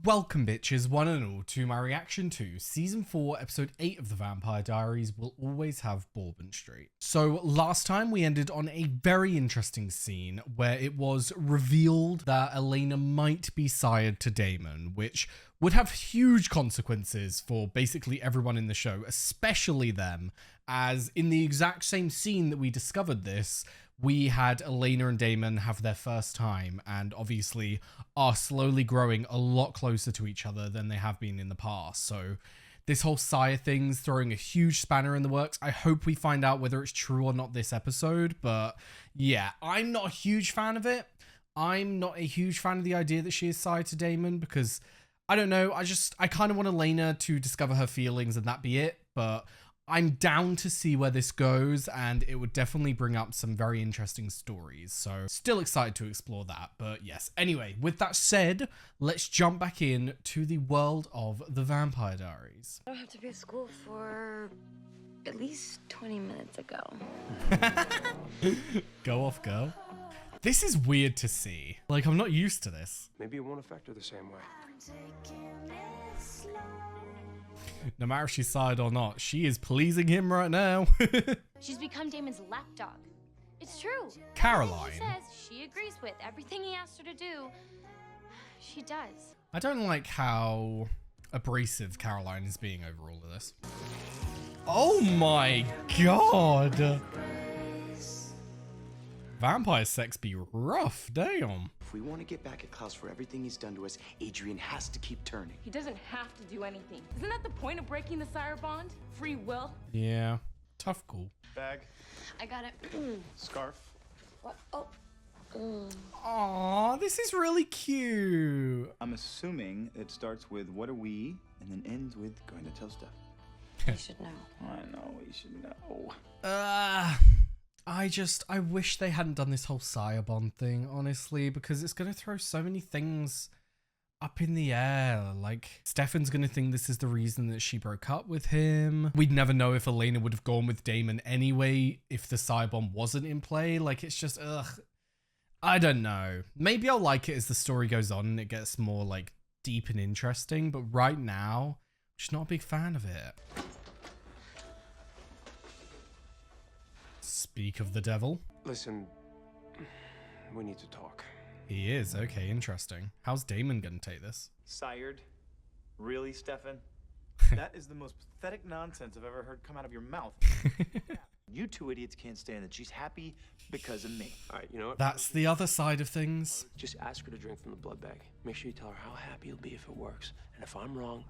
Welcome bitches, one and all, to my reaction to Season 4, Episode 8 of the Vampire Diaries Will Always Have Bourbon Street. So last time we ended on a very interesting scene where it was revealed that Elena might be sired to Damon, which would have huge consequences for basically everyone in the show, especially them, as in the exact same scene that we discovered this, we had Elena and Damon have their first time and obviously are slowly growing a lot closer to each other than they have been in the past. So this whole sire thing's throwing a huge spanner in the works. I hope we find out whether it's true or not this episode, but yeah, I'm not a huge fan of it. I'm not a huge fan of the idea that she is sired to Damon because I don't know, I kind of want Elena to discover her feelings and that be it, but I'm down to see where this goes, and it would definitely bring up some very interesting stories. So still excited to explore that. But yes, anyway, with that said, let's jump back in to the world of the Vampire Diaries. I don't have to be at school for at least 20 minutes ago. Go off, girl. This is weird to see. Like, I'm not used to this. Maybe it won't affect her the same way. No matter if she's sired or not, she is pleasing him right now. She's become Damon's lapdog. It's true. Caroline. She says she agrees with everything he asked her to do. She does. I don't like how abrasive Caroline is being over all of this. Oh my god. Vampire sex be rough, damn. If we want to get back at Klaus for everything he's done to us, Adrian has to keep turning. He doesn't have to do anything. Isn't that the point of breaking the sire bond? Free will? Yeah, tough call. Bag, I got it. scarf. What? Oh. Aw, this is really cute. I'm assuming it starts with what are we and then ends with going to tell Steph. You should know. I know, you should know. I wish they hadn't done this whole sire bond thing, honestly, because it's going to throw so many things up in the air. Like, Stefan's going to think this is the reason that she broke up with him. We'd never know if Elena would have gone with Damon anyway if the sire bond wasn't in play. Like, it's just, ugh. I don't know. Maybe I'll like it as the story goes on and it gets more, like, deep and interesting. But right now, I'm just not a big fan of it. Speak of the devil. Listen, we need to talk. He is. Okay, interesting. How's Damon gonna take this? Sired? Really, Stefan? That is the most pathetic nonsense I've ever heard come out of your mouth. You two idiots can't stand that she's happy because of me. All right, you know what? That's the other side of things. Just ask her to drink from the blood bag. Make sure you tell her how happy you'll be if it works. And if I'm wrong,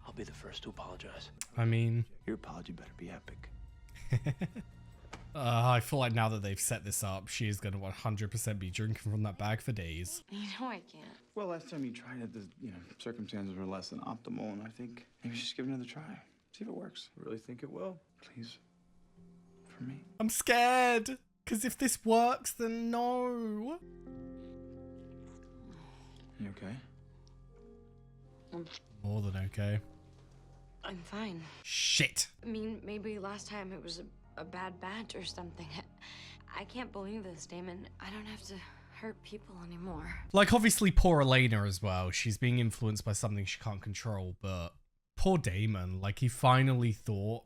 I'll be the first to apologize. I mean, Your apology better be epic. I feel like now that they've set this up, she is going to 100% be drinking from that bag for days. You know I can't. Well, last time you tried it, the circumstances were less than optimal, and I think maybe just give it another try. See if it works. I really think it will. Please. For me. I'm scared, because if this works, then no. You okay? More than okay. I'm fine. Shit. I mean, maybe last time it was a bad batch or something. I can't believe this, Damon. I don't have to hurt people anymore. Like, obviously, poor Elena as well. She's being influenced by something she can't control, but poor Damon. Like, he finally thought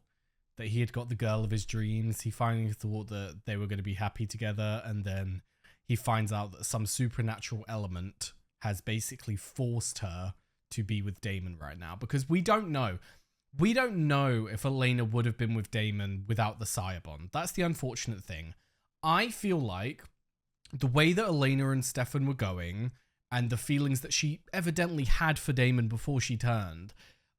that he had got the girl of his dreams. He finally thought that they were going to be happy together, and then he finds out that some supernatural element has basically forced her to be with Damon right now, because we don't know. We don't know if Elena would have been with Damon without the sire bond. That's the unfortunate thing. I feel like the way that Elena and Stefan were going and the feelings that she evidently had for Damon before she turned,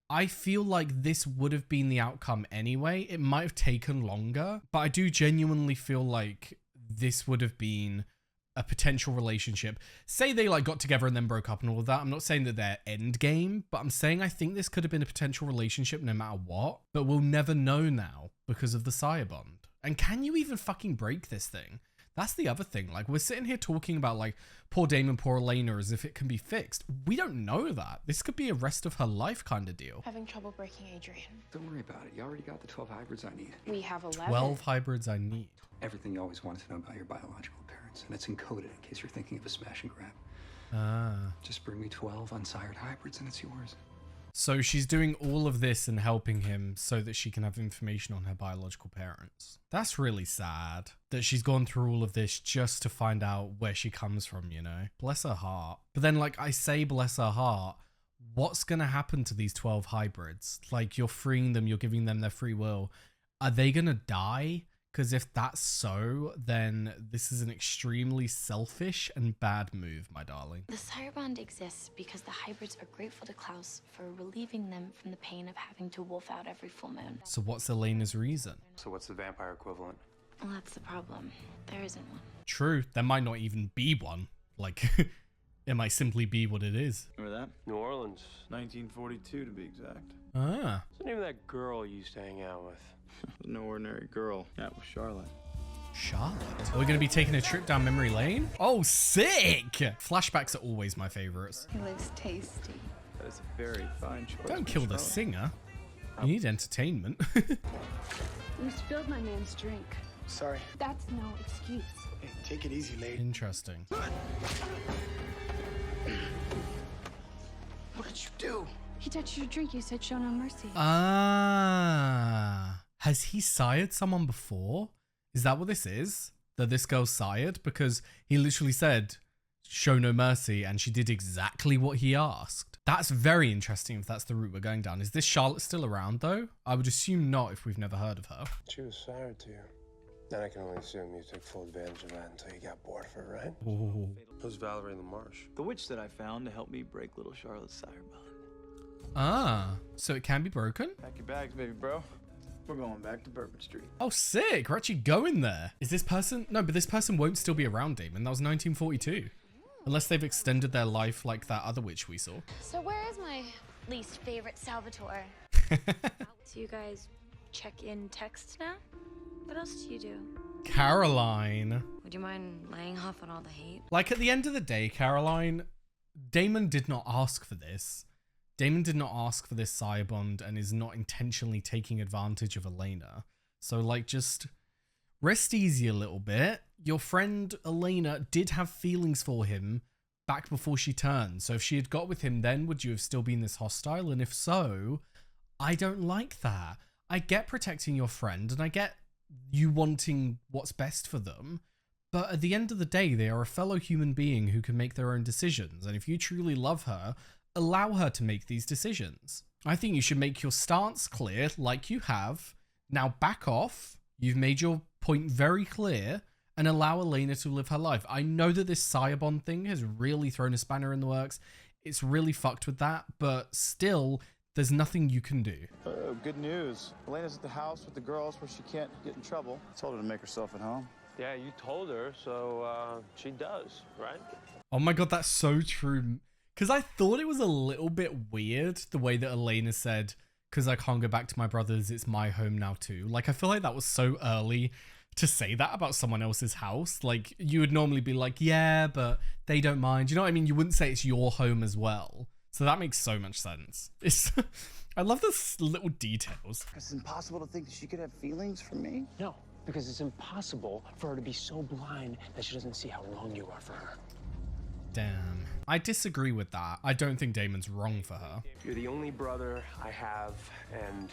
I feel like this would have been the outcome anyway. It might have taken longer, but I do genuinely feel like this would have been a potential relationship. Say they like got together and then broke up and all of that. I'm not saying that they're end game, but I'm saying I think this could have been a potential relationship no matter what, but we'll never know now because of the sire bond. And can you even fucking break this thing? That's the other thing. Like, we're sitting here talking about like poor Damon, poor Elena as if it can be fixed. We don't know that. This could be a rest of her life kind of deal. Having trouble breaking Adrian. Don't worry about it. You already got the 12 hybrids I need. We have 11. 12 hybrids I need. Everything you always wanted to know about your biological parents, and it's encoded in case you're thinking of a smash and grab. Just bring me 12 unsired hybrids and it's yours. So she's doing all of this and helping him so that she can have information on her biological parents. That's really sad that she's gone through all of this just to find out where she comes from, you know? Bless her heart. But then, like, I say bless her heart, what's going to happen to these 12 hybrids? Like, you're freeing them, you're giving them their free will. Are they going to die? Because if that's so, then this is an extremely selfish and bad move, my darling. The sire bond exists because the hybrids are grateful to Klaus for relieving them from the pain of having to wolf out every full moon. So what's Elena's reason? So what's the vampire equivalent? Well, that's the problem. There isn't one. True, there might not even be one. Like, it might simply be what it is. Remember that? New Orleans. 1942 to be exact. Ah. What's the name of that girl you used to hang out with? No ordinary girl. Yeah, it was Charlotte. Charlotte? Are we going to be taking a trip down memory lane? Oh, sick! Flashbacks are always my favorites. He lives tasty. That is a very fine choice. Don't kill the singer. You need entertainment. You spilled my man's drink. Sorry. That's no excuse. Hey, take it easy, lady. Interesting. What did you do? He touched your drink. You said show no mercy. Ah. Has he sired someone before? Is that what this is? That this girl sired? Because he literally said, show no mercy, and she did exactly what he asked. That's very interesting if that's the route we're going down. Is this Charlotte still around, though? I would assume not if we've never heard of her. She was sired to you. Then I can only assume you took full advantage of that until you got bored of her, right? Ooh. Who's Valerie LaMarche? The witch that I found to help me break little Charlotte's sire bond. Ah, so it can be broken? Pack your bags, baby bro. We're going back to Bourbon Street. Oh, sick. We're actually going there. Is this person? No, but this person won't still be around, Damon. That was 1942. Unless they've extended their life like that other witch we saw. So where is my least favorite Salvatore? So you guys check in text now? What else do you do? Caroline. Would you mind laying off on all the hate? Like, at the end of the day, Caroline, Damon did not ask for this. Damon did not ask for this sire bond and is not intentionally taking advantage of Elena. So, like, just rest easy a little bit. Your friend Elena did have feelings for him back before she turned. So if she had got with him then, would you have still been this hostile? And if so, I don't like that. I get protecting your friend and I get you wanting what's best for them. But at the end of the day, they are a fellow human being who can make their own decisions. And if you truly love her, allow her to make these decisions. I think you should make your stance clear like you have. Now back off. You've made your point very clear and allow Elena to live her life. I know that this sire bond thing has really thrown a spanner in the works. It's really fucked with that, but still, there's nothing you can do. Good news. Elena's at the house with the girls where she can't get in trouble. I told her to make herself at home. Yeah, you told her, so she does, right? Oh my god, that's so true. Because I thought it was a little bit weird, the way that Elena said, because I can't go back to my brother's, it's my home now too. Like, I feel like that was so early to say that about someone else's house. Like, you would normally be like, yeah, but they don't mind. You know what I mean? You wouldn't say it's your home as well. So that makes so much sense. It's I love those little details. It's impossible to think that she could have feelings for me. No, because it's impossible for her to be so blind that she doesn't see how wrong you are for her. Damn. I disagree with that. I don't think Damon's wrong for her. You're the only brother I have, and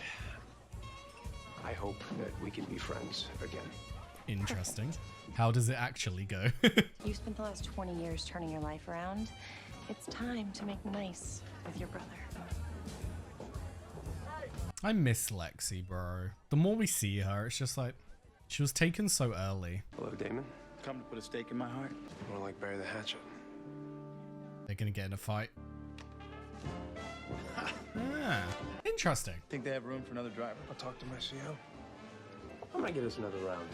I hope that we can be friends again. Interesting. How does it actually go? You spent the last 20 years turning your life around. It's time to make nice with your brother. I miss Lexi, bro. The more we see her, it's just like, she was taken so early. Hello, Damon. Come to put a stake in my heart. More like bury the hatchet. They're gonna get in a fight. Ah, interesting. Think they have room for another driver? I'll talk to my CO. I might get us another round.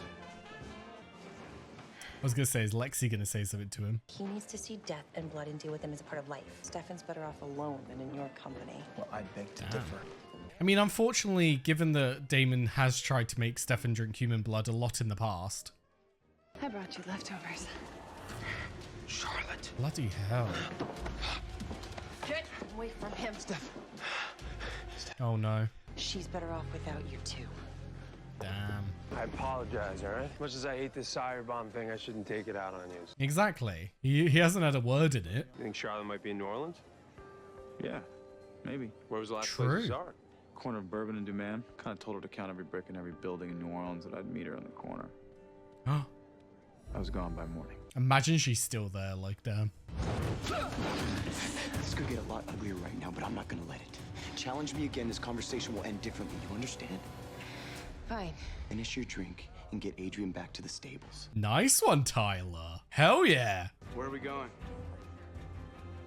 I was gonna say, is Lexi gonna say something to him? He needs to see death and blood and deal with them as a part of life. Stefan's better off alone than in your company. Well, I beg to Damn. differ. I mean, unfortunately, given that Damon has tried to make Stefan drink human blood a lot in the past. I brought you leftovers. Charlotte. Bloody hell. Get away from him. Oh no. She's better off without you too. Damn. I apologize, all right? As much as I hate this sire bomb thing, I shouldn't take it out on you. Exactly. He hasn't had a word in it. You think Charlotte might be in New Orleans? Yeah, maybe. Where was the last True. place you saw her? Corner of Bourbon and Duman. Kind of told her to count every brick in every building in New Orleans that I'd meet her in the corner. I was gone by morning. Imagine she's still there, like, damn. This could get a lot uglier right now, but I'm not gonna let it. Challenge me again, this conversation will end differently. You understand? Fine. Finish your drink and get Adrian back to the stables. Nice one, Tyler. Hell yeah. Where are we going?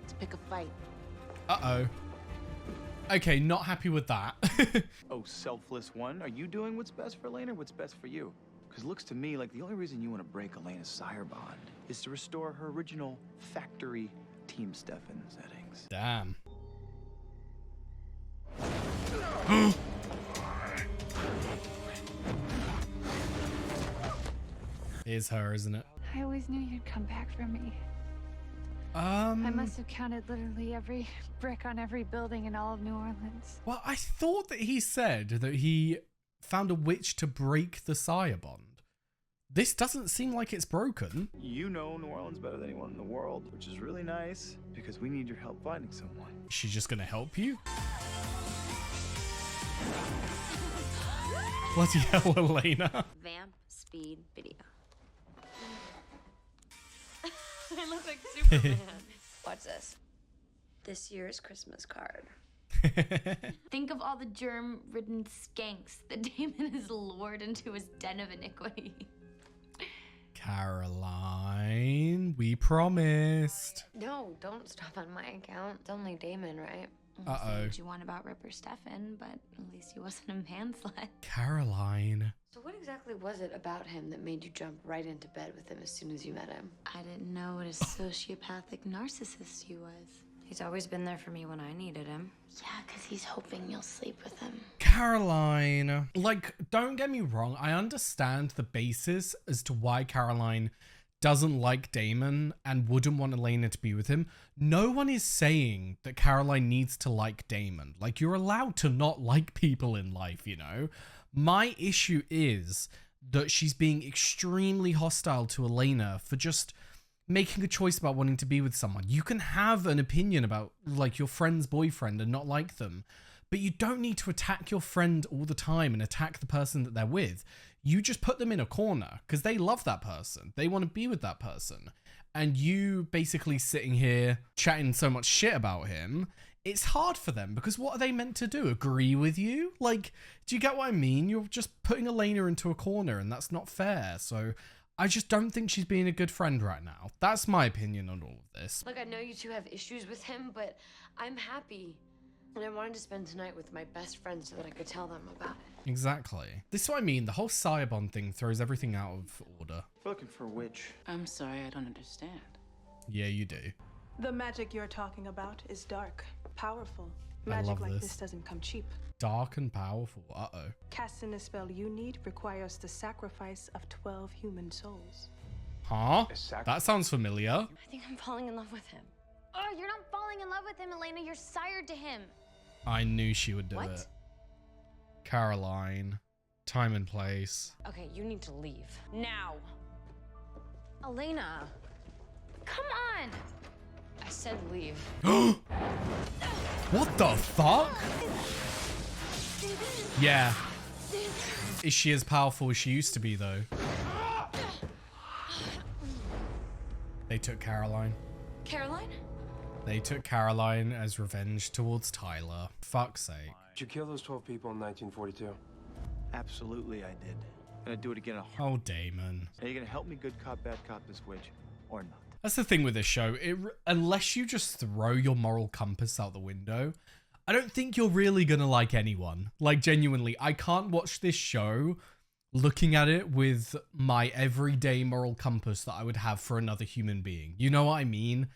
Let's pick a fight. Uh-oh. Okay, not happy with that. Oh, selfless one. Are you doing what's best for Elena or what's best for you? Because it looks to me like the only reason you want to break Elena's sire bond is to restore her original factory Team Stefan settings. Damn. Is her, isn't it? I always knew you'd come back for me. I must have counted literally every brick on every building in all of New Orleans. Well, I thought that he said that he found a witch to break the sire bond. This doesn't seem like it's broken. You know New Orleans better than anyone in the world, which is really nice because we need your help finding someone. She's just gonna help you? Bloody hell, Elena. Vamp speed video. I look like Superman. Watch this. This year's Christmas card. Think of all the germ-ridden skanks that Damon has lured into his den of iniquity. Caroline, we promised. No, don't stop on my account. It's only Damon, right? Uh-oh. What you want about Ripper Stefan, but at least he wasn't a manslet. Caroline. So what exactly was it about him that made you jump right into bed with him as soon as you met him? I didn't know what a sociopathic narcissist he was. He's always been there for me when I needed him. Yeah, because he's hoping you'll sleep with him. Caroline. Like, don't get me wrong. I understand the basis as to why Caroline doesn't like Damon and wouldn't want Elena to be with him. No one is saying that Caroline needs to like Damon. Like, you're allowed to not like people in life, you know? My issue is that she's being extremely hostile to Elena for just making a choice about wanting to be with someone. You can have an opinion about, like, your friend's boyfriend and not like them, but you don't need to attack your friend all the time and attack the person that they're with. You just put them in a corner because they love that person. They want to be with that person. And you basically sitting here chatting so much shit about him, it's hard for them because what are they meant to do? Agree with you? Like, do you get what I mean? You're just putting Elena into a corner and that's not fair. So I just don't think she's being a good friend right now. That's my opinion on all of this. Look, I know you two have issues with him, but I'm happy. And I wanted to spend tonight with my best friends so that I could tell them about it. Exactly. This is what I mean. The whole sire bond thing throws everything out of order. We're looking for a witch. I'm sorry, I don't understand. Yeah, you do. The magic you're talking about is dark, powerful. I Magic love like this. this doesn't come cheap. Dark and powerful. Uh-oh. Casting the spell you need requires the sacrifice of 12 human souls. Huh? That sounds familiar. I think I'm falling in love with him. Oh, you're not falling in love with him, Elena. You're sired to him. I knew she would do What? it. Caroline. Time and place. Okay, you need to leave. Now. Elena. Come on. I said leave. What the fuck? Yeah. Is she as powerful as she used to be, though? They took Caroline. Caroline? They took Caroline as revenge towards Tyler. Fuck's sake. Did you kill those 12 people in 1942? Absolutely, I did. And I'd do it again. Oh, Damon. Are you gonna help me good cop, bad cop this witch, or not? That's the thing with this show. Unless you just throw your moral compass out the window, I don't think you're really gonna like anyone. Like, genuinely, I can't watch this show looking at it with my everyday moral compass that I would have for another human being. You know what I mean?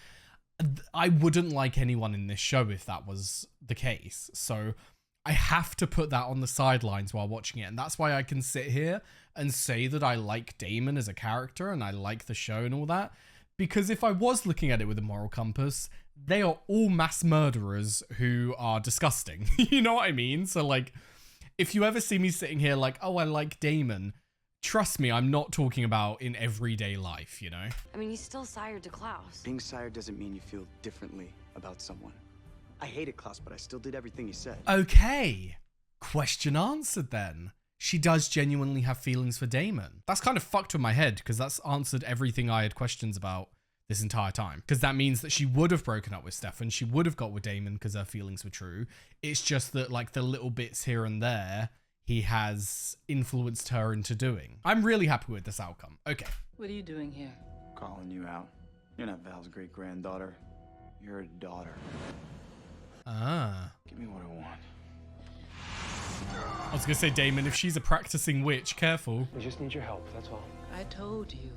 I wouldn't like anyone in this show if that was the case. So I have to put that on the sidelines while watching it. And that's why I can sit here and say that I like Damon as a character and I like the show and all that. Because if I was looking at it with a moral compass, they are all mass murderers who are disgusting. You know what I mean? So, like, if you ever see me sitting here like, oh, I like Damon, trust me, I'm not talking about in everyday life, you know? I mean, he's still sired to Klaus. Being sired doesn't mean you feel differently about someone. I hated Klaus, but I still did everything he said. Okay. Question answered then. She does genuinely have feelings for Damon. That's kind of fucked with my head because that's answered everything I had questions about this entire time. Because that means that she would have broken up with Stefan. She would have got with Damon because her feelings were true. It's just that like the little bits here and there he has influenced her into doing. I'm really happy with this outcome. Okay. What are you doing here? Calling you out. You're not Val's great-granddaughter. You're a daughter. Ah. Give me what I want. I was gonna say, Damon, if she's a practicing witch, careful. We just need your help, that's all. I told you.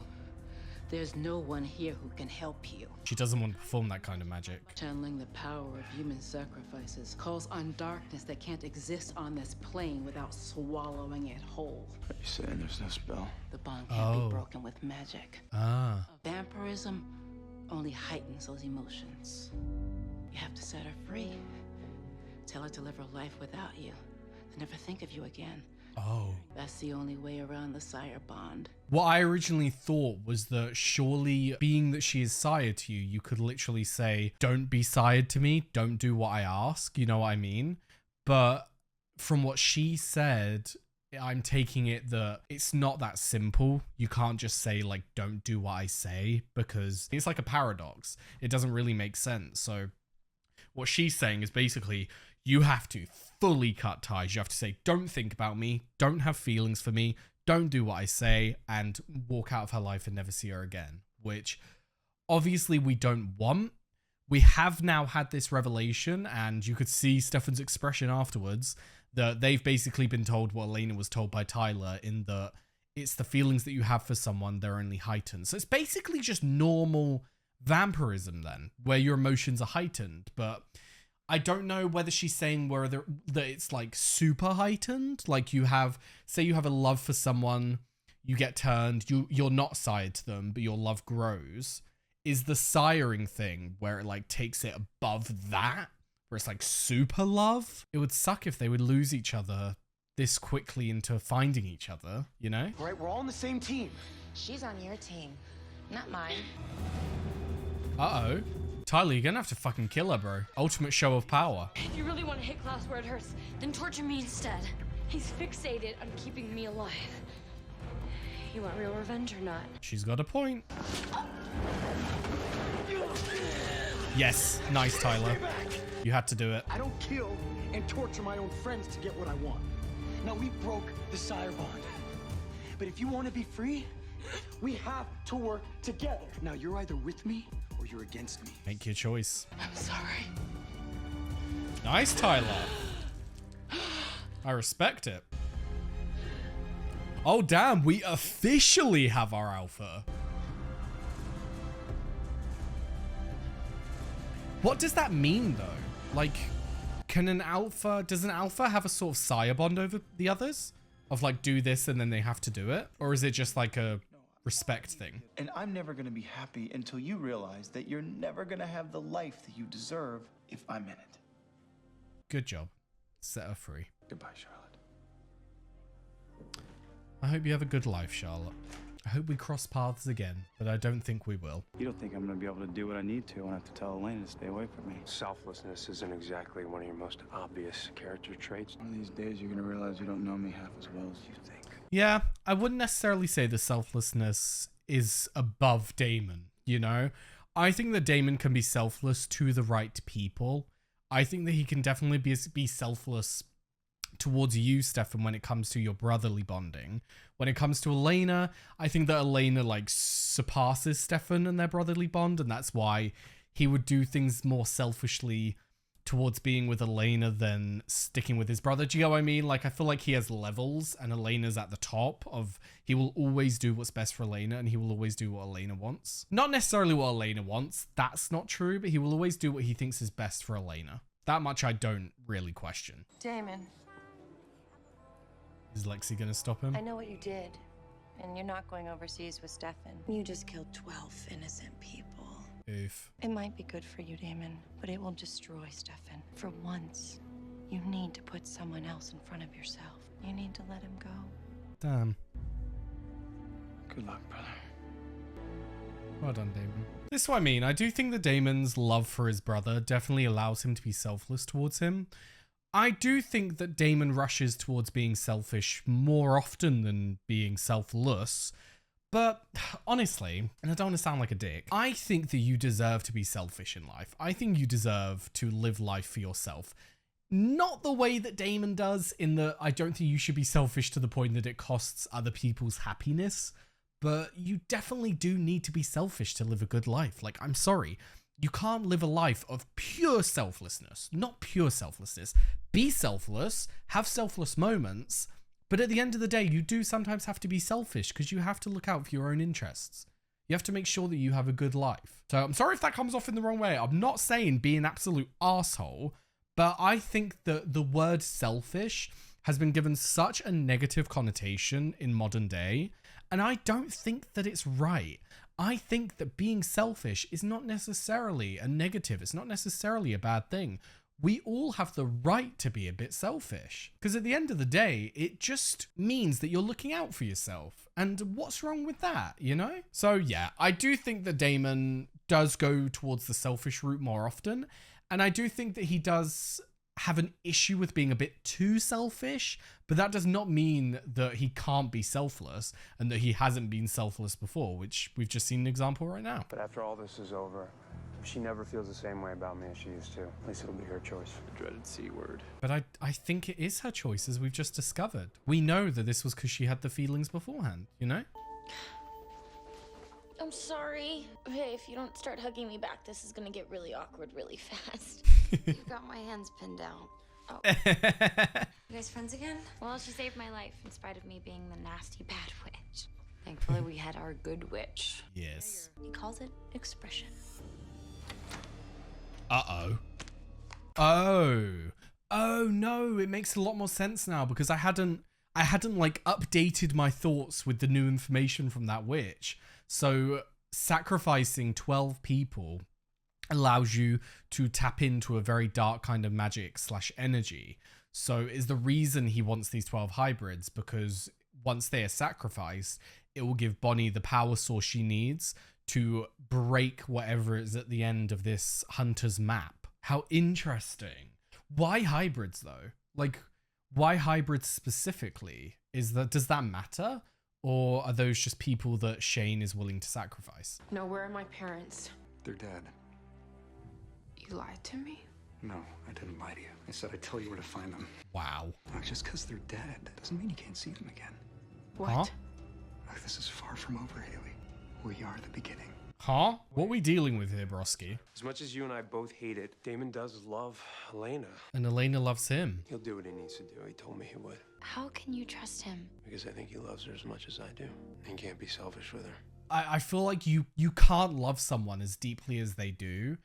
There's no one here who can help you. She doesn't want to perform that kind of magic. Channeling the power of human sacrifices calls on darkness that can't exist on this plane without swallowing it whole. Are you saying there's no spell? The bond can't be broken with magic. Ah. Vampirism only heightens those emotions. You have to set her free. Tell her to live her life without you. To never think of you again. Oh. That's the only way around the sire bond. What I originally thought was that surely, being that she is sired to you, you could literally say, don't be sired to me, don't do what I ask, you know what I mean? But from what she said, I'm taking it that it's not that simple. You can't just say, like, don't do what I say, because it's like a paradox. It doesn't really make sense. So what she's saying is basically, you have to fully cut ties. You have to say, don't think about me, don't have feelings for me, don't do what I say, and walk out of her life and never see her again, which obviously we don't want. We have now had this revelation, and you could see Stefan's expression afterwards, that they've basically been told what Elena was told by Tyler, in that it's the feelings that you have for someone, they're only heightened. So it's basically just normal vampirism then, where your emotions are heightened, but I don't know whether she's saying that it's like super heightened. Like you have, say you have a love for someone, you get turned, you're not sired to them, but your love grows. Is the siring thing where it like takes it above that, where it's like super love? It would suck if they would lose each other this quickly into finding each other, you know? All right, we're all on the same team. She's on your team, not mine. Uh-oh. Tyler, you're gonna have to fucking kill her, bro. Ultimate show of power. If you really want to hit Klaus where it hurts, then torture me instead. He's fixated on keeping me alive. You want real revenge or not? She's got a point. Yes, nice, Tyler. You had to do it. I don't kill and torture my own friends to get what I want. Now, we broke the sire bond. But if you want to be free, we have to work together. Now, you're either with me or you're against me. Make your choice. I'm sorry. Nice, Tyler. I respect it. Oh, damn. We officially have our alpha. What does that mean, though? Like, does an alpha have a sort of sire bond over the others? Of like, do this and then they have to do it? Or is it just like a respect thing? And I'm never gonna be happy until you realize that you're never gonna have the life that you deserve if I'm in it. Good job. Set her free. Goodbye, Charlotte. I hope you have a good life, Charlotte. I hope we cross paths again, but I don't think we will. You don't think I'm gonna be able to do what I need to when I have to tell Elena to stay away from me? Selflessness isn't exactly one of your most obvious character traits. One of these days you're gonna realize you don't know me half as well as you think. Yeah, I wouldn't necessarily say the selflessness is above Damon, you know? I think that Damon can be selfless to the right people. I think that he can definitely be selfless towards you, Stefan, when it comes to your brotherly bonding. When it comes to Elena, I think that Elena like surpasses Stefan and their brotherly bond, and that's why he would do things more selfishly towards being with Elena than sticking with his brother. Do you know what I mean? Like, I feel like he has levels, and Elena's at the top of, he will always do what's best for Elena, and he will always do what Elena wants. Not necessarily what Elena wants, that's not true, but he will always do what he thinks is best for Elena. That much I don't really question. Damon. Is Lexi gonna stop him? I know what you did, and you're not going overseas with Stefan. You just killed 12 innocent people. Oof. It might be good for you, Damon, but it will destroy Stefan. For once, you need to put someone else in front of yourself. You need to let him go. Damn. Good luck, brother. Well done, Damon. This is what I mean. I do think that Damon's love for his brother definitely allows him to be selfless towards him. I do think that Damon rushes towards being selfish more often than being selfless. But honestly, and I don't want to sound like a dick, I think that you deserve to be selfish in life. I think you deserve to live life for yourself. Not the way that Damon does, in that I don't think you should be selfish to the point that it costs other people's happiness. But you definitely do need to be selfish to live a good life. Like, I'm sorry. You can't live a life of pure selflessness. Not pure selflessness. Be selfless, have selfless moments, but at the end of the day, you do sometimes have to be selfish because you have to look out for your own interests. You have to make sure that you have a good life. So I'm sorry if that comes off in the wrong way. I'm not saying be an absolute asshole, but I think that the word selfish has been given such a negative connotation in modern day, and I don't think that it's right. I think that being selfish is not necessarily a negative. It's not necessarily a bad thing. We all have the right to be a bit selfish, because at the end of the day, it just means that you're looking out for yourself. And what's wrong with that, you know? So yeah, I do think that Damon does go towards the selfish route more often. And I do think that he does have an issue with being a bit too selfish, but that does not mean that he can't be selfless and that he hasn't been selfless before, which we've just seen an example right now. But after all this is over, if she never feels the same way about me as she used to, at least it'll be her choice. The dreaded C word. But I think it is her choice, as we've just discovered. We know that this was because she had the feelings beforehand, you know? I'm sorry. Hey, if you don't start hugging me back, this is gonna get really awkward really fast. You've got my hands pinned down. Oh. You guys friends again? Well, she saved my life in spite of me being the nasty bad witch. Thankfully, we had our good witch. Yes. He calls it expression. Uh-oh. Oh no, it makes a lot more sense now, because I hadn't like updated my thoughts with the new information from that witch. So sacrificing 12 people allows you to tap into a very dark kind of magic / energy. So is the reason he wants these 12 hybrids, because once they are sacrificed, it will give Bonnie the power source she needs to break whatever is at the end of this hunter's map. How interesting. Why hybrids though? Like, why hybrids specifically? Does that matter? Or are those just people that Shane is willing to sacrifice? No, where are my parents? They're dead. You lied to me? No, I didn't lie to you. I said I'd tell you where to find them. Wow. Look, just because they're dead doesn't mean you can't see them again. What? Huh? Look, this is far from over, Haley. We are the beginning. Huh? What are we dealing with here, Broski? As much as you and I both hate it, Damon does love Elena. And Elena loves him. He'll do what he needs to do. He told me he would. How can you trust him? Because I think he loves her as much as I do. And can't be selfish with her. I feel like you can't love someone as deeply as they do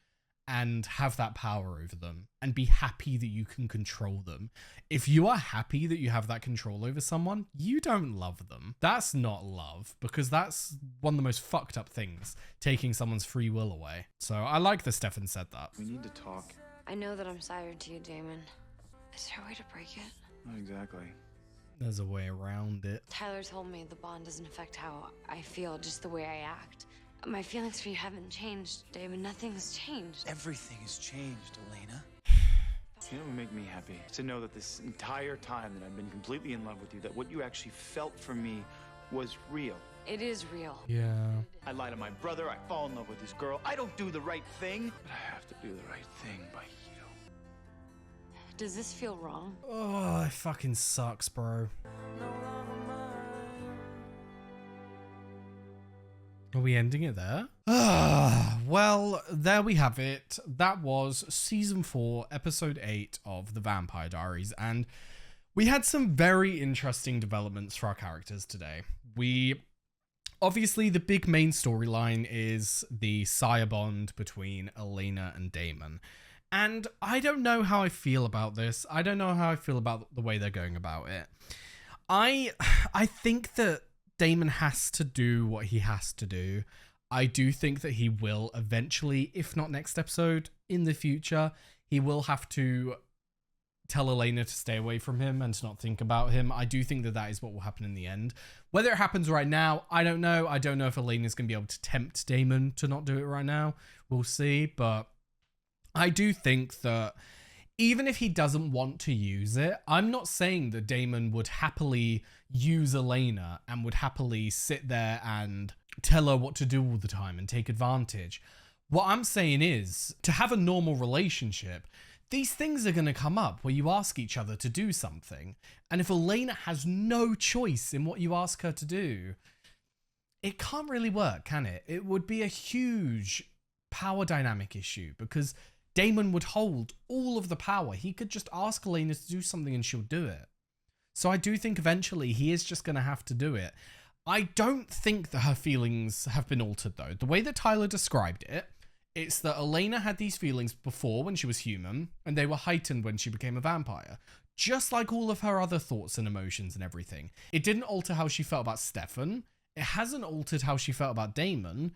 and have that power over them and be happy that you can control them. If you are happy that you have that control over someone, you don't love them. That's not love, because that's one of the most fucked up things, taking someone's free will away. So I like that Stefan said that. We need to talk. I know that I'm sired to you, Damon. Is there a way to break it? Not exactly. There's a way around it. Tyler told me the bond doesn't affect how I feel, just the way I act. My feelings for you haven't changed, Damon. Nothing's changed. Everything has changed, Elena. You know what would make me happy? To know that this entire time that I've been completely in love with you, that what you actually felt for me was real. It is real. Yeah. I lie to my brother, I fall in love with this girl. I don't do the right thing, but I have to do the right thing by you. Does this feel wrong? Oh, it fucking sucks, bro. Are we ending it there? Well, there we have it. That was season 4, episode 8 of The Vampire Diaries, and we had some very interesting developments for our characters today. Obviously, the big main storyline is the sire bond between Elena and Damon. And I don't know how I feel about this. I don't know how I feel about the way they're going about it. I think that Damon has to do what he has to do. I do think that he will eventually, if not next episode, in the future, he will have to tell Elena to stay away from him and to not think about him. I do think that that is what will happen in the end. Whether it happens right now, I don't know. I don't know if Elena's going to be able to tempt Damon to not do it right now. We'll see. But I do think that even if he doesn't want to use it, I'm not saying that Damon would happily use Elena and would happily sit there and tell her what to do all the time and take advantage. What I'm saying is, to have a normal relationship, these things are going to come up where you ask each other to do something. And if Elena has no choice in what you ask her to do, it can't really work, can it? It would be a huge power dynamic issue because Damon would hold all of the power. He could just ask Elena to do something and she'll do it. So I do think eventually he is just going to have to do it. I don't think that her feelings have been altered though. The way that Tyler described it, it's that Elena had these feelings before when she was human, and they were heightened when she became a vampire. Just like all of her other thoughts and emotions and everything. It didn't alter how she felt about Stefan. It hasn't altered how she felt about Damon.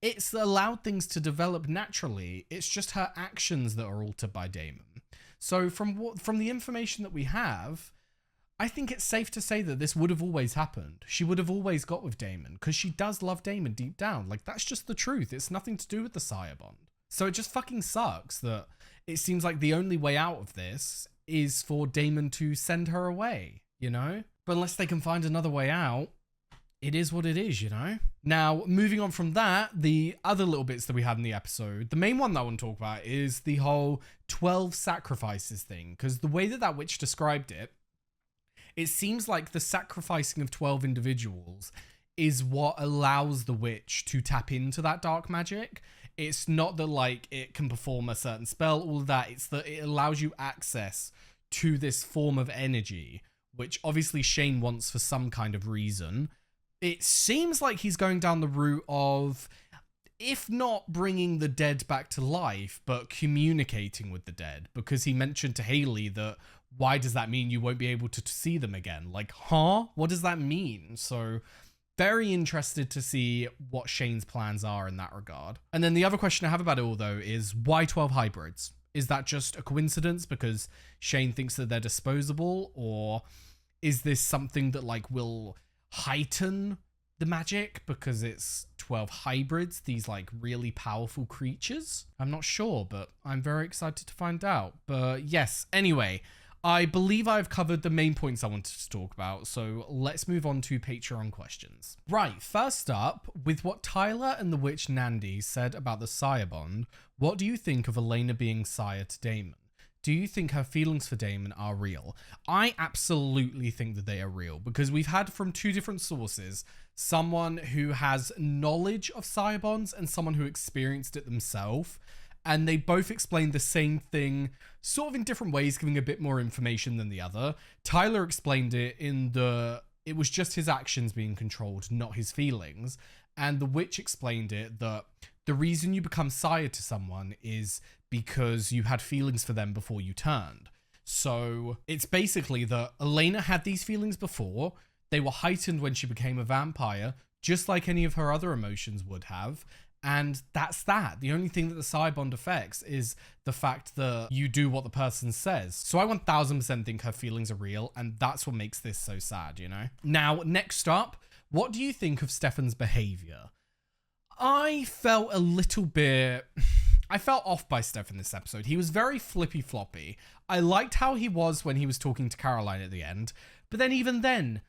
It's allowed things to develop naturally. It's just her actions that are altered by Damon. So from the information that we have, I think it's safe to say that this would have always happened. She would have always got with Damon because she does love Damon deep down. Like, that's just the truth. It's nothing to do with the sire bond. So it just fucking sucks that it seems like the only way out of this is for Damon to send her away, you know? But unless they can find another way out, it is what it is, you know? Now, moving on from that, the other little bits that we had in the episode, the main one that I want to talk about is the whole 12 sacrifices thing. Because the way that witch described it, it seems like the sacrificing of 12 individuals is what allows the witch to tap into that dark magic. It's not that like it can perform a certain spell, all of that. It's that it allows you access to this form of energy, which obviously Shane wants for some kind of reason. It seems like he's going down the route of, if not bringing the dead back to life, but communicating with the dead, because he mentioned to Haley that, why does that mean you won't be able to see them again? Like, huh? What does that mean? So very interested to see what Shane's plans are in that regard. And then the other question I have about it all, though, is why 12 hybrids? Is that just a coincidence because Shane thinks that they're disposable? Or is this something that, like, will heighten the magic because it's 12 hybrids, these, like, really powerful creatures? I'm not sure, but I'm very excited to find out. But yes, anyway, I believe I've covered the main points I wanted to talk about, so let's move on to Patreon questions. Right, first up, with what Tyler and the witch Nandi said about the sire bond, what do you think of Elena being sire to Damon? Do you think her feelings for Damon are real? I absolutely think that they are real, because we've had from two different sources, someone who has knowledge of sire bonds and someone who experienced it themselves. And they both explained the same thing, sort of in different ways, giving a bit more information than the other. Tyler explained it it was just his actions being controlled, not his feelings. And the witch explained it that the reason you become sire to someone is because you had feelings for them before you turned. So it's basically that Elena had these feelings before. They were heightened when she became a vampire, just like any of her other emotions would have. And that's that. The only thing that the sire bond affects is the fact that you do what the person says. So I 1000% think her feelings are real, and that's what makes this so sad, you know? Now, next up, what do you think of Stefan's behavior? I felt a little bit... I felt off by Stefan this episode. He was very flippy-floppy. I liked how he was when he was talking to Caroline at the end, but then even then,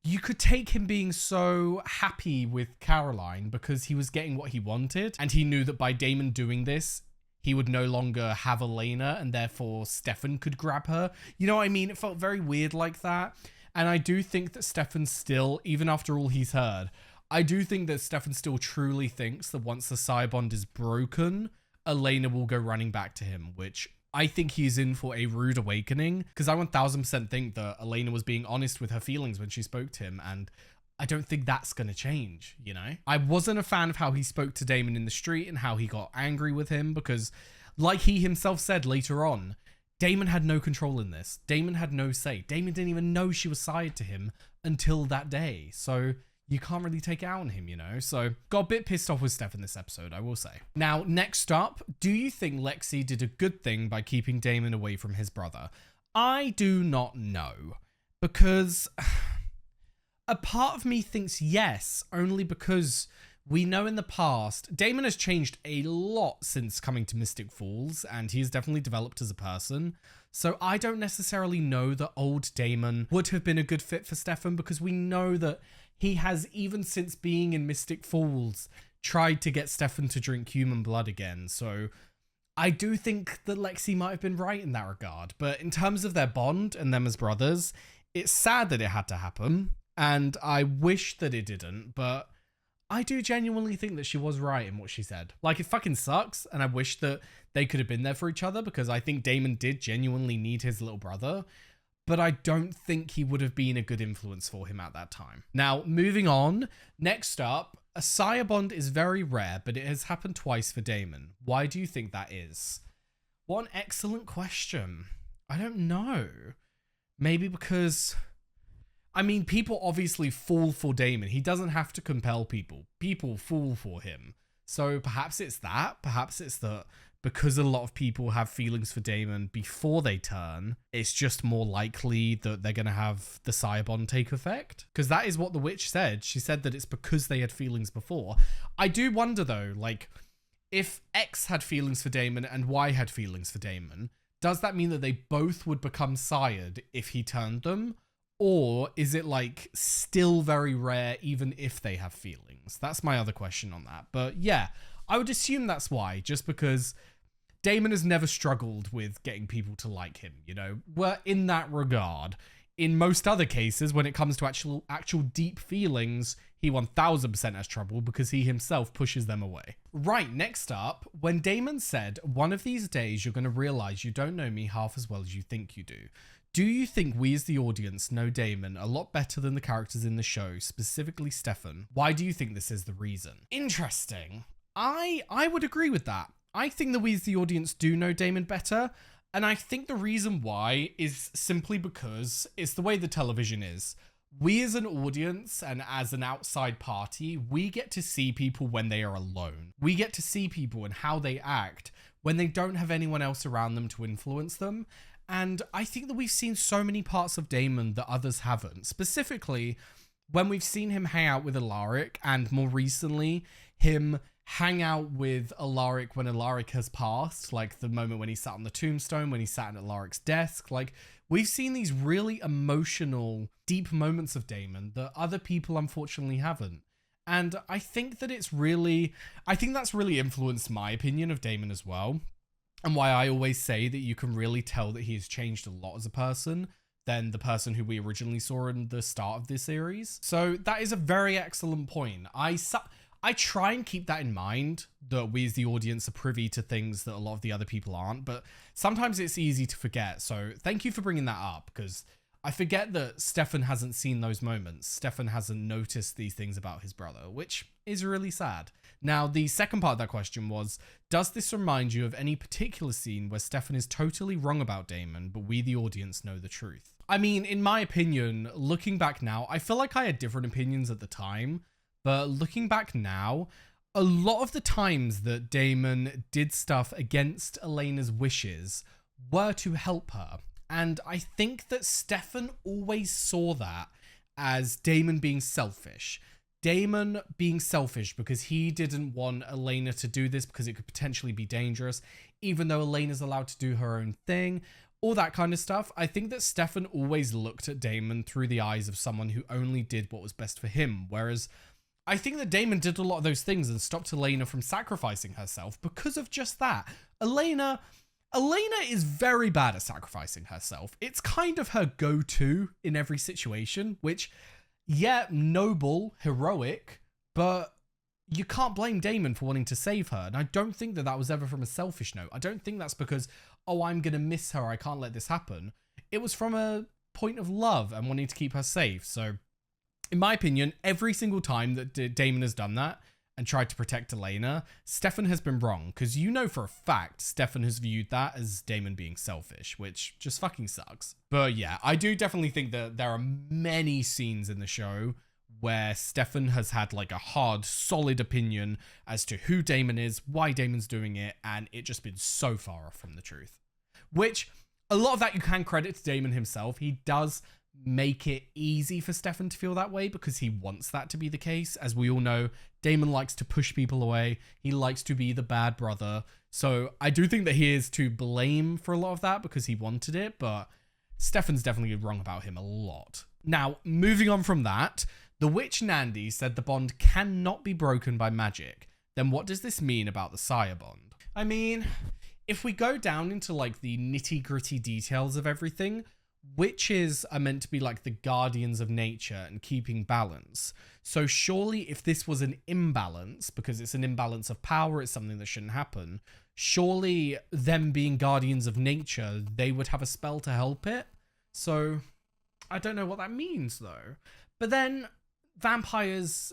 you could take him being so happy with Caroline because he was getting what he wanted, and he knew that by Damon doing this, he would no longer have Elena, and therefore Stefan could grab her. You know what I mean? It felt very weird like that. And I do think that Stefan still, even after all he's heard, I do think that Stefan still truly thinks that once the sire bond is broken, Elena will go running back to him, which I think he's in for a rude awakening, because I 1000% think that Elena was being honest with her feelings when she spoke to him, and I don't think that's going to change, you know? I wasn't a fan of how he spoke to Damon in the street and how he got angry with him, because like he himself said later on, Damon had no control in this. Damon had no say. Damon didn't even know she was sired to him until that day. So you can't really take it out on him, you know? So got a bit pissed off with Steph in this episode, I will say. Now, next up, do you think Lexi did a good thing by keeping Damon away from his brother? I do not know, because a part of me thinks yes, only because we know in the past, Damon has changed a lot since coming to Mystic Falls, and he has definitely developed as a person. So I don't necessarily know that old Damon would have been a good fit for Stefan, because we know that he has, even since being in Mystic Falls, tried to get Stefan to drink human blood again. So I do think that Lexi might have been right in that regard. But in terms of their bond and them as brothers, it's sad that it had to happen, and I wish that it didn't, but I do genuinely think that she was right in what she said. Like, it fucking sucks, and I wish that they could have been there for each other, because I think Damon did genuinely need his little brother, but I don't think he would have been a good influence for him at that time. Now, moving on, next up, a sire bond is very rare, but it has happened twice for Damon. Why do you think that is? What an excellent question. I don't know. Maybe because, I mean, people obviously fall for Damon. He doesn't have to compel people. People fall for him. So perhaps it's that. Perhaps it's that because a lot of people have feelings for Damon before they turn, it's just more likely that they're going to have the sire bond take effect. Because that is what the witch said. She said that it's because they had feelings before. I do wonder though, like, if X had feelings for Damon and Y had feelings for Damon, does that mean that they both would become sired if he turned them? Or is it like still very rare even if they have feelings? That's my other question on that. But yeah, I would assume that's why, just because Damon has never struggled with getting people to like him, you know? Well, in that regard, in most other cases, when it comes to actual deep feelings, he 1000% has trouble because he himself pushes them away. Right, next up, when Damon said, "One of these days you're going to realize you don't know me half as well as you think you do." Do you think we as the audience know Damon a lot better than the characters in the show, specifically Stefan? Why do you think this is the reason? Interesting. I would agree with that. I think that we as the audience do know Damon better, and I think the reason why is simply because it's the way the television is. We as an audience and as an outside party, we get to see people when they are alone. We get to see people and how they act when they don't have anyone else around them to influence them. And I think that we've seen so many parts of Damon that others haven't. Specifically, when we've seen him hang out with Alaric, and more recently, him hang out with Alaric when Alaric has passed, like the moment when he sat on the tombstone, when he sat at Alaric's desk. Like, we've seen these really emotional, deep moments of Damon that other people unfortunately haven't. And I think that that's really influenced my opinion of Damon as well. And why I always say that you can really tell that he has changed a lot as a person than the person who we originally saw in the start of this series. So that is a very excellent point. I try and keep that in mind, that we as the audience are privy to things that a lot of the other people aren't, but sometimes it's easy to forget. So thank you for bringing that up, because I forget that Stefan hasn't seen those moments. Stefan hasn't noticed these things about his brother, which is really sad. Now, the second part of that question was, does this remind you of any particular scene where Stefan is totally wrong about Damon, but we, the audience, know the truth? I mean, in my opinion, looking back now, I feel like I had different opinions at the time, but looking back now, a lot of the times that Damon did stuff against Elena's wishes were to help her. And I think that Stefan always saw that as Damon being selfish. Damon being selfish because he didn't want Elena to do this because it could potentially be dangerous, even though Elena's allowed to do her own thing, all that kind of stuff. I think that Stefan always looked at Damon through the eyes of someone who only did what was best for him, whereas I think that Damon did a lot of those things and stopped Elena from sacrificing herself because of just that. Elena is very bad at sacrificing herself. It's kind of her go-to in every situation, which, yeah, noble, heroic, but you can't blame Damon for wanting to save her. And I don't think that was ever from a selfish note. I don't think that's because, oh, I'm going to miss her, I can't let this happen. It was from a point of love and wanting to keep her safe. So, in my opinion, every single time that Damon has done that and tried to protect Elena, Stefan has been wrong, because you know for a fact Stefan has viewed that as Damon being selfish, which just fucking sucks. But yeah, I do definitely think that there are many scenes in the show where Stefan has had like a hard, solid opinion as to who Damon is, why Damon's doing it, and it just been so far off from the truth. Which a lot of that you can credit to Damon himself. He does make it easy for Stefan to feel that way because he wants that to be the case. As we all know, Damon likes to push people away. He likes to be the bad brother. So I do think that he is to blame for a lot of that because he wanted it, but Stefan's definitely wrong about him a lot. Now, moving on from that, the witch Nandi said the bond cannot be broken by magic. Then what does this mean about the sire bond? I mean, if we go down into like the nitty-gritty details of everything, witches are meant to be like the guardians of nature and keeping balance. So surely if this was an imbalance, because it's an imbalance of power, it's something that shouldn't happen, surely them being guardians of nature, they would have a spell to help it. So I don't know what that means though. But then vampires,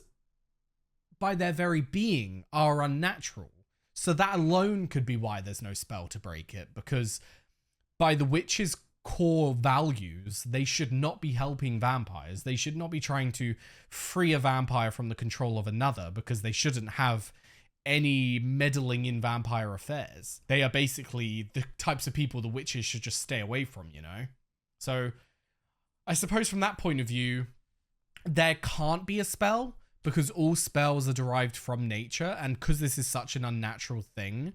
by their very being, are unnatural. So that alone could be why there's no spell to break it, because by the witch's core values, they should not be helping vampires. They should not be trying to free a vampire from the control of another, because they shouldn't have any meddling in vampire affairs. They are basically the types of people the witches should just stay away from, you know? So I suppose from that point of view, there can't be a spell, because all spells are derived from nature, and because this is such an unnatural thing,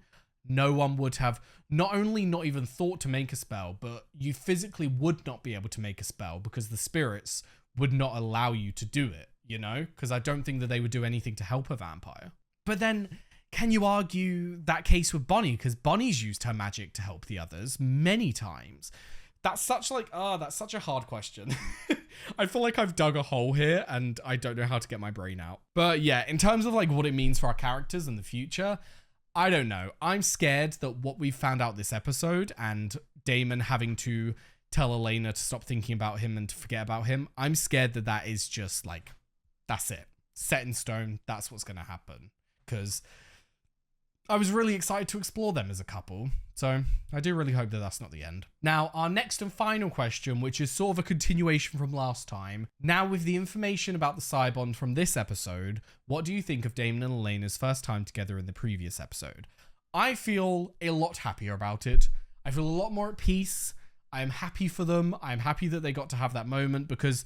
no one would have not only not even thought to make a spell, but you physically would not be able to make a spell because the spirits would not allow you to do it, you know? Because I don't think that they would do anything to help a vampire. But then, can you argue that case with Bonnie? Because Bonnie's used her magic to help the others many times. That's such like, that's such a hard question. I feel like I've dug a hole here and I don't know how to get my brain out. But yeah, in terms of like what it means for our characters in the future, I don't know. I'm scared that what we found out this episode and Damon having to tell Elena to stop thinking about him and to forget about him, I'm scared that that is just like, that's it. Set in stone. That's what's going to happen. Because I was really excited to explore them as a couple. So I do really hope that that's not the end. Now, our next and final question, which is sort of a continuation from last time. Now, with the information about the sire bond from this episode, what do you think of Damon and Elena's first time together in the previous episode? I feel a lot happier about it. I feel a lot more at peace. I am happy for them. I'm happy that they got to have that moment because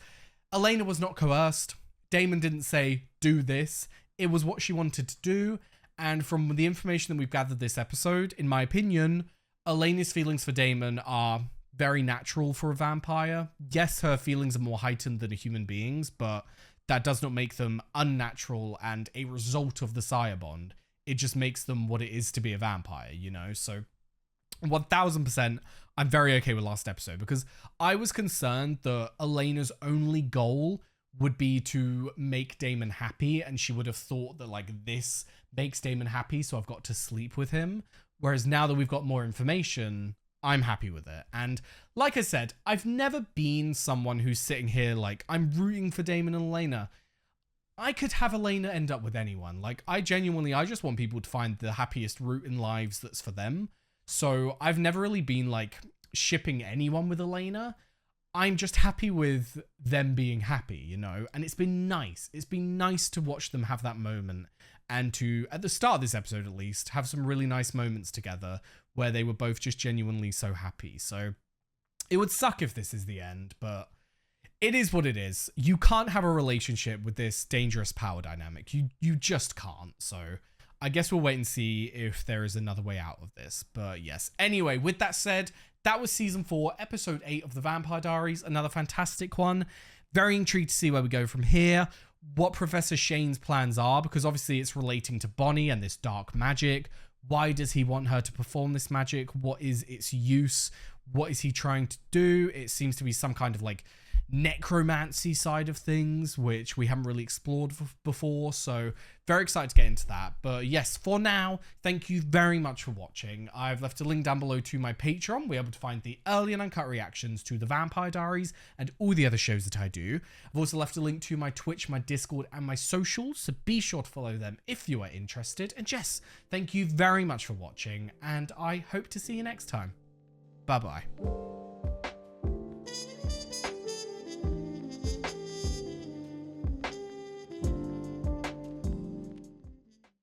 Elena was not coerced. Damon didn't say, do this. It was what she wanted to do. And from the information that we've gathered this episode, in my opinion, Elena's feelings for Damon are very natural for a vampire. Yes, her feelings are more heightened than a human being's, but that does not make them unnatural and a result of the sire bond. It just makes them what it is to be a vampire, you know? So 1000%, I'm very okay with last episode because I was concerned that Elena's only goal would be to make Damon happy, and she would have thought that like this makes Damon happy, so I've got to sleep with him. Whereas now that we've got more information, I'm happy with it. And like I said, I've never been someone who's sitting here like I'm rooting for Damon and Elena. I could have Elena end up with anyone. Like I just want people to find the happiest route in lives that's for them. So I've never really been like shipping anyone with Elena. I'm just happy with them being happy, you know, and it's been nice. It's been nice to watch them have that moment and to, at the start of this episode at least, have some really nice moments together where they were both just genuinely so happy. So it would suck if this is the end, but it is what it is. You can't have a relationship with this dangerous power dynamic. You just can't. So I guess we'll wait and see if there is another way out of this. But yes, anyway, with that said, that was season 4, episode 8 of the Vampire Diaries. Another fantastic one. Very intrigued to see where we go from here. What Professor Shane's plans are, because obviously it's relating to Bonnie and this dark magic. Why does he want her to perform this magic? What is its use? What is he trying to do? It seems to be some kind of like necromancy side of things, which we haven't really explored before, so very excited to get into that. But yes, for now, thank you very much for watching. I've left a link down below to my Patreon, where you're able to find the early and uncut reactions to the Vampire Diaries and all the other shows that I do. I've also left a link to my Twitch, my Discord, and my socials, so be sure to follow them if you are interested. And yes, thank you very much for watching, and I hope to see you next time. Bye bye.